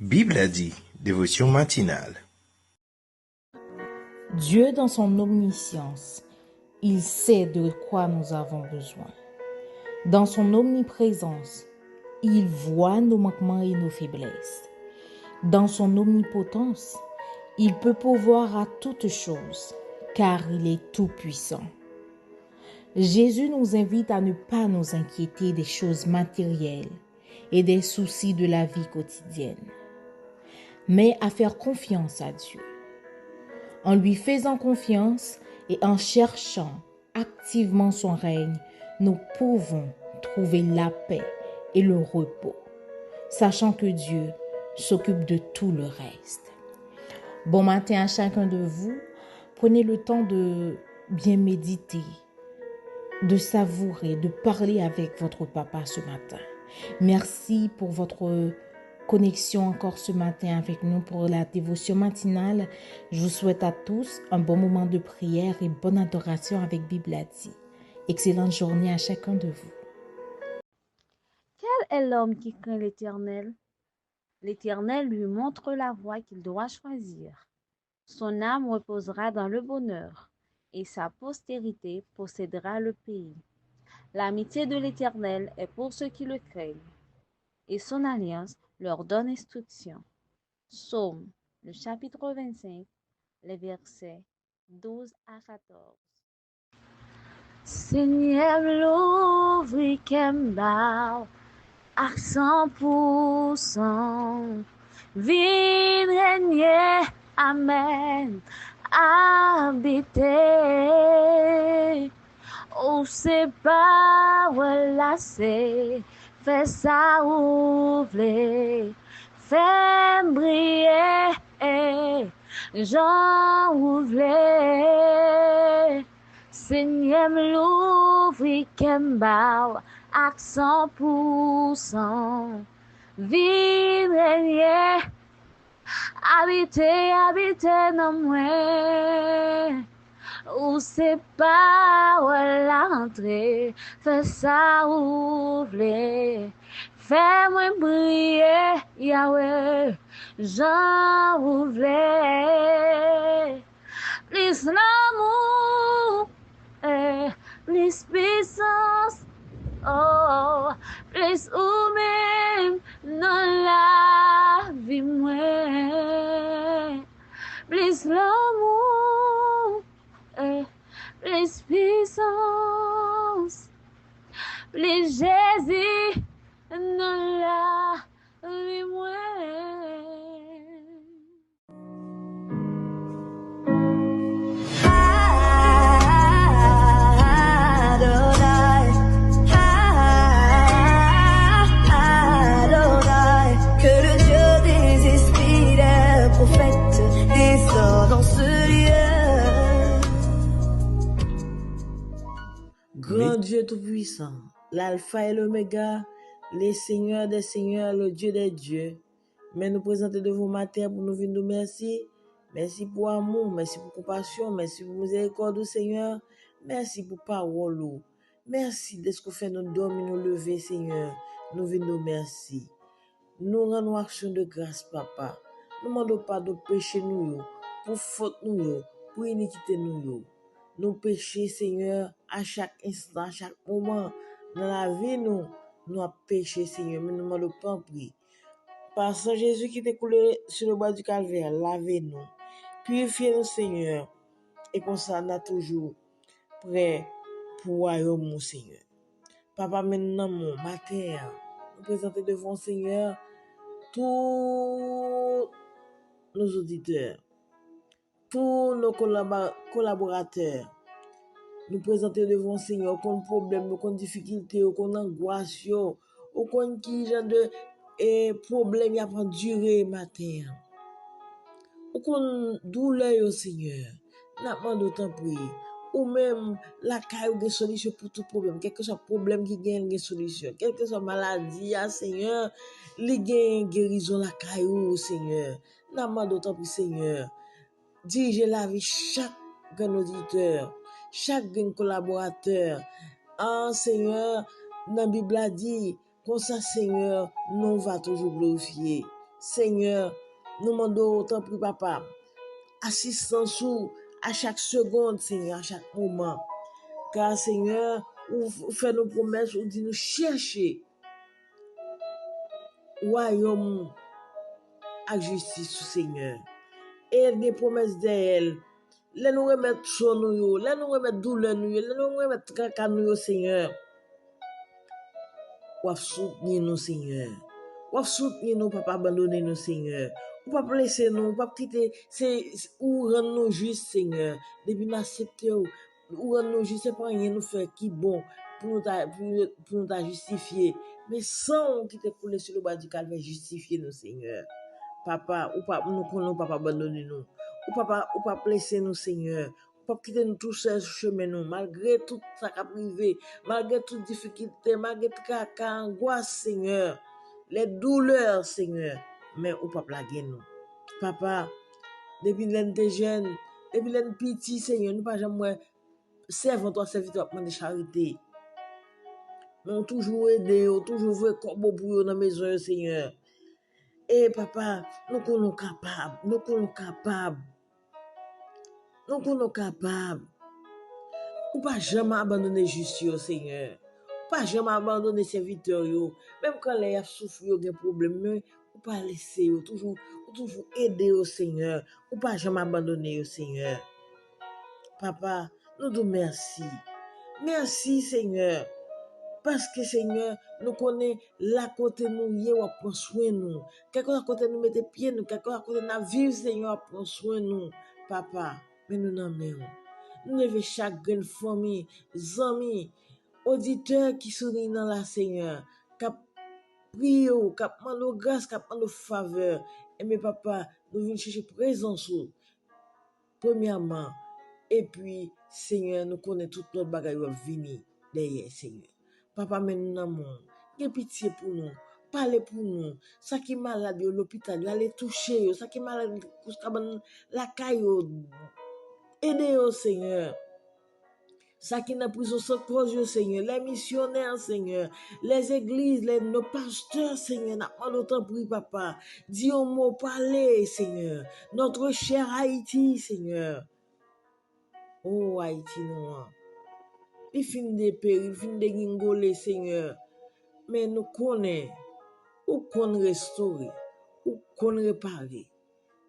Bible a dit, dévotion matinale. Dieu, dans son omniscience, il sait de quoi nous avons besoin. Dans son omniprésence, il voit nos manquements et nos faiblesses. Dans son omnipotence, il peut pourvoir à toutes choses, car il est tout-puissant. Jésus nous invite à ne pas nous inquiéter des choses matérielles et des soucis de la vie quotidienne, mais à faire confiance à Dieu. En lui faisant confiance et en cherchant activement son règne, nous pouvons trouver la paix et le repos, sachant que Dieu s'occupe de tout le reste. Bon matin à chacun de vous. Prenez le temps de bien méditer, de savourer, de parler avec votre papa ce matin. Merci pour votre connexion encore ce matin avec nous pour la dévotion matinale. Je vous souhaite à tous un bon moment de prière et bonne adoration avec Bible a dit. Excellente journée à chacun de vous. Quel est l'homme qui craint l'Éternel? L'Éternel lui montre la voie qu'il doit choisir. Son âme reposera dans le bonheur, et sa postérité possédera le pays. L'amitié de l'Éternel est pour ceux qui le craignent, et son alliance leur donne instruction. Psaume, le chapitre 25, les versets 12 à 14. Seigneur, l'ouvri kembao à 100%. Vin régner, amen, habiter. Oh, c'est pas relâché, fais ça ouvrir, fais briller, Jean ouvrir. Seigneur, l'ouvri kembao à 100%. Vin régner, habiter dans moi. Ou c'est pas où l'entrée, fais ça ouvrir, fais-moi briller, Yahweh, j'en ouvrir. Plus l'amour, plus puissance, oh, plus ou même dans la vie, moi, plus l'amour, plus puissance, plus Jésus dans la vie, moi. Grand Dieu Tout-Puissant, l'Alpha et l'Oméga, les Seigneurs des Seigneurs, le Dieu des dieux. Mais nous présenter devant matin pour nous venir nous merci. Merci pour amour, merci pour compassion, merci pour miséricorde, Seigneur. Merci pour parole. Merci de ce que fait nous dormir, nous lever, Seigneur. Nous venons nous merci. Nous rendons action de grâce, Papa. Nous ne demandons pas de péché nous, pour faute nous, pour iniquité nous. Nous péchons, Seigneur, à chaque instant, à chaque moment. Dans la vie, nous avons péché, Seigneur, mais nous ne demandons pas en prier. Par Saint Jésus qui t'est coulé sur le bois du calvaire, lavez-nous. Purifiez-nous, Seigneur. Et comme ça, on a toujours prêt pour royaume, mon Seigneur. Papa, maintenant, mon matin, nous présentons devant Seigneur tous nos auditeurs, tous nos collaborateurs. Nous présenter devant Seigneur aucun problème, aucune difficulté, aucune angoisse, aucun qui genre de problème y a pas durer matin. Aucune douleur, Seigneur. N'a pas d'autant prier. Ou même la caille ou des solutions pour tout problème. Quel que soit problème qui gagne une solution. Quelle que soit maladie, Seigneur, les gagne guérison la caille ou Seigneur. N'a pas d'autant prier, Seigneur. Dirigez la vie chaque auditeur, chaque collaborateur. Seigneur, dans la Bible a dit, comme ça, Seigneur, nous va toujours glorifier. Seigneur, nous demandons autant pour papa. Assistance à chaque seconde, Seigneur, à chaque moment. Car, Seigneur, ou fait nos promesses, ou dit nous chercher royaume à justice, Seigneur. Et des promesses d'elle. Là nous remettre son nous, là nous remettre douleur nous, là nous remettre caca nous, Seigneur. Ou soutenir nous, Seigneur. Ou soutenir nous, papa, abandonner nous, Seigneur. Ou pas laisser nous, ou pas quitter, ou rendre nous justes, Seigneur. Depuis nous accepter, ou rendre nous justes, c'est pas rien nous faire qui bon pour nous justifier. Mais sans quitter couler sur le bas du calvaire, justifier nous, Seigneur. Papa, ou pas, nous connaissons, papa, abandonner nous. Ou pas laisser nous, Seigneur. Pas quitter nous tout seul sur chemin nous, malgré tout ça qui a privé, malgré toutes difficultés, malgré tout caca, angoisse, Seigneur, les douleurs, Seigneur, mais ou pas plaguer nous. Papa, depuis l'année des jeunes, depuis l'année petit, Seigneur, nous pas jamais servons toi, serviteur de charité. Mais on toujours aidé, on toujours fait corbeau pour eux dans la maison, Seigneur. Et papa, nous sommes capables, nous sommes capables. Nous sommes capables. Ou pas jamais abandonner juste, Seigneur. Ou pas jamais abandonner serviteur, même quand les souffrent, il y a des problèmes, ou pas laisser, ou toujours aider au Seigneur. Ou pas jamais abandonner au Seigneur. Papa, nous disons merci. Merci, Seigneur. Parce que, Seigneur, nous connaissons la côté nous, ou prend soin de nous. Quelque côté nous mettre pied, nous, quelque côté nous vivre, Seigneur, prend soin de nous. Papa, mais nous n'en mettons. Nous levons chaque grande famille, amis, auditeurs qui sont dans la Seigneur, qui prient, qui demandent grâce, qui demandent faveur. Et mes papa, nous venons chercher présence, premièrement. Et puis, Seigneur, nous connaissons toute notre bagaille qui venir derrière, Seigneur. Papa, mais nous n'avons pas pitié pour nous. Parlez pour nous. Ça qui est malade à l'hôpital, allez toucher. Ça qui est malade la caillou. Aidez-nous, Seigneur. Ça qui n'a pris au cause, Seigneur. Les missionnaires, Seigneur. Les églises, nos pasteurs, Seigneur. N'a pas d'autant pris, papa. Dis un mot, parlez, Seigneur. Notre cher Haïti, Seigneur. Oh, Haïti, noir. Il finit de périr, il finit de guingoler, Seigneur. Mais nous connaissons, ou qu'on restaurer, ou qu'on réparer.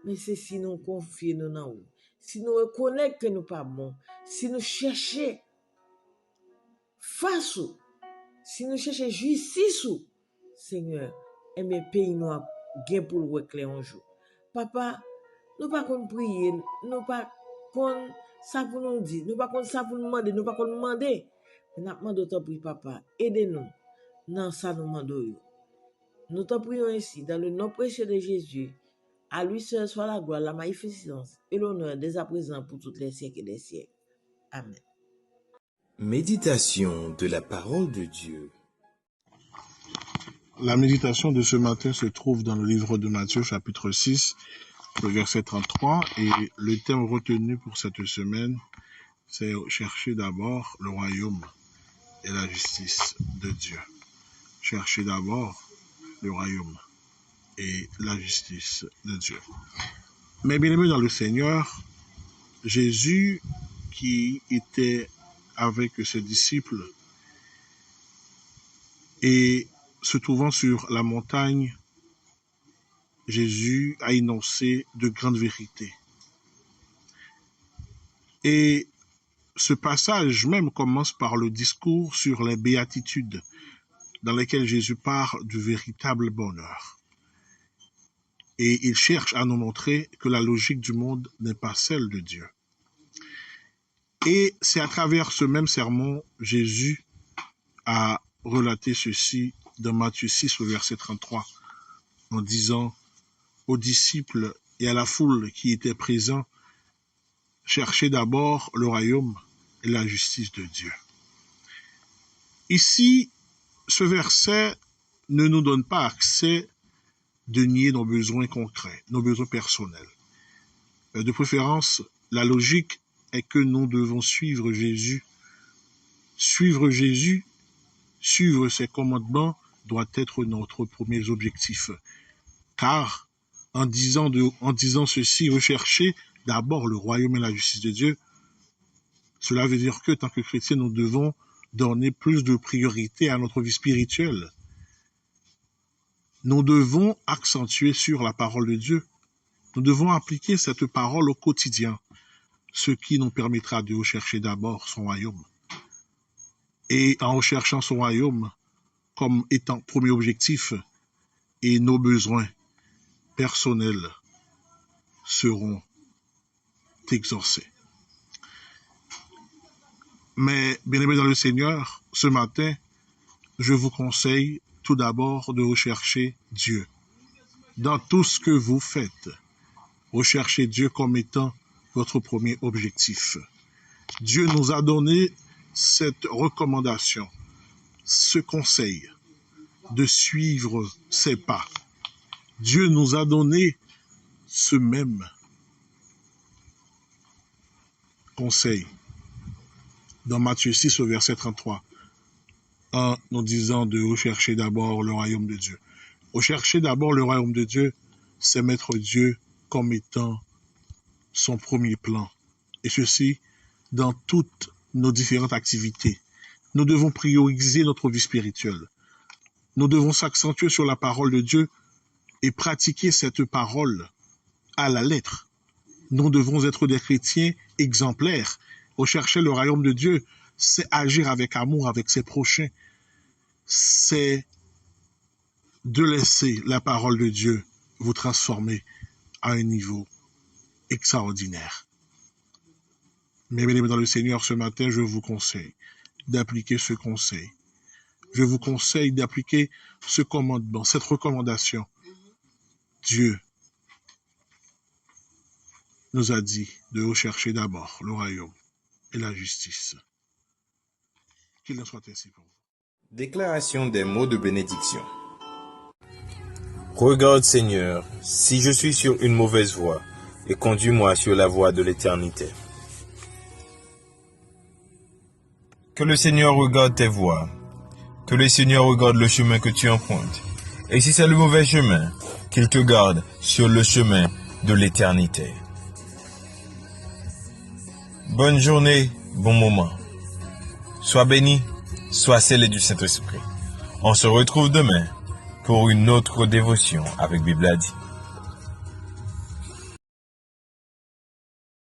Mais c'est si nous confions nous dans nous. Si nous reconnaissons que nous pas bon, si nous cherchons face, si nous cherchons justice, Seigneur, et mes pays nous a gain pour le éclair un jour. Papa, nous pas qu'on prier, nous pas qu'on ça pour nous dire, nous pas qu'on ça pour nous demander, nous pas qu'on demander. Mais nous demandons d'autant pour papa, aidez-nous dans ça nous demandons. Nous t'en prions ainsi dans le nom précieux de Jésus. À lui seul soit la gloire, la magnificence et l'honneur dès à présent pour tous les siècles et des siècles. Amen. Méditation de la parole de Dieu. La méditation de ce matin se trouve dans le livre de Matthieu, chapitre 6, le verset 33. Et le thème retenu pour cette semaine, c'est chercher d'abord le royaume et la justice de Dieu. Chercher d'abord le royaume et la justice de Dieu. Mais bien aimé dans le Seigneur, Jésus qui était avec ses disciples et se trouvant sur la montagne, Jésus a énoncé de grandes vérités. Et ce passage même commence par le discours sur les béatitudes, dans lesquelles Jésus parle du véritable bonheur. Et il cherche à nous montrer que la logique du monde n'est pas celle de Dieu. Et c'est à travers ce même sermon, Jésus a relaté ceci dans Matthieu 6, au verset 33, en disant aux disciples et à la foule qui était présents, cherchez d'abord le royaume et la justice de Dieu. Ici, ce verset ne nous donne pas accès de nier nos besoins concrets, nos besoins personnels. De préférence, la logique est que nous devons suivre Jésus. Suivre Jésus, suivre ses commandements doit être notre premier objectif. Car en disant ceci, rechercher d'abord le royaume et la justice de Dieu, cela veut dire que, tant que chrétiens, nous devons donner plus de priorité à notre vie spirituelle. Nous devons accentuer sur la parole de Dieu. Nous devons appliquer cette parole au quotidien, ce qui nous permettra de rechercher d'abord son royaume. Et en recherchant son royaume comme étant premier objectif, et nos besoins personnels seront exaucés. Mais, bien-aimés dans le Seigneur, ce matin, je vous conseille tout d'abord de rechercher Dieu. Dans tout ce que vous faites, recherchez Dieu comme étant votre premier objectif. Dieu nous a donné cette recommandation, ce conseil de suivre ses pas. Dieu nous a donné ce même conseil dans Matthieu 6 au verset 33, en nous disant de rechercher d'abord le royaume de Dieu. Rechercher d'abord le royaume de Dieu, c'est mettre Dieu comme étant son premier plan. Et ceci dans toutes nos différentes activités. Nous devons prioriser notre vie spirituelle. Nous devons s'accentuer sur la parole de Dieu et pratiquer cette parole à la lettre. Nous devons être des chrétiens exemplaires. Rechercher le royaume de Dieu, c'est agir avec amour avec ses prochains. C'est de laisser la parole de Dieu vous transformer à un niveau extraordinaire. Mais bien-aimés dans le Seigneur, ce matin, je vous conseille d'appliquer ce conseil. Je vous conseille d'appliquer ce commandement, cette recommandation. Dieu nous a dit de rechercher d'abord le royaume et la justice. Qu'il en soit ainsi pour vous. Déclaration des mots de bénédiction. Regarde, Seigneur, si je suis sur une mauvaise voie, et conduis-moi sur la voie de l'éternité. Que le Seigneur regarde tes voies, que le Seigneur regarde le chemin que tu empruntes, et si c'est le mauvais chemin, qu'il te garde sur le chemin de l'éternité. Bonne journée, bon moment. Sois béni, sois scellé du Saint-Esprit. On se retrouve demain pour une autre dévotion avec Bible a dit.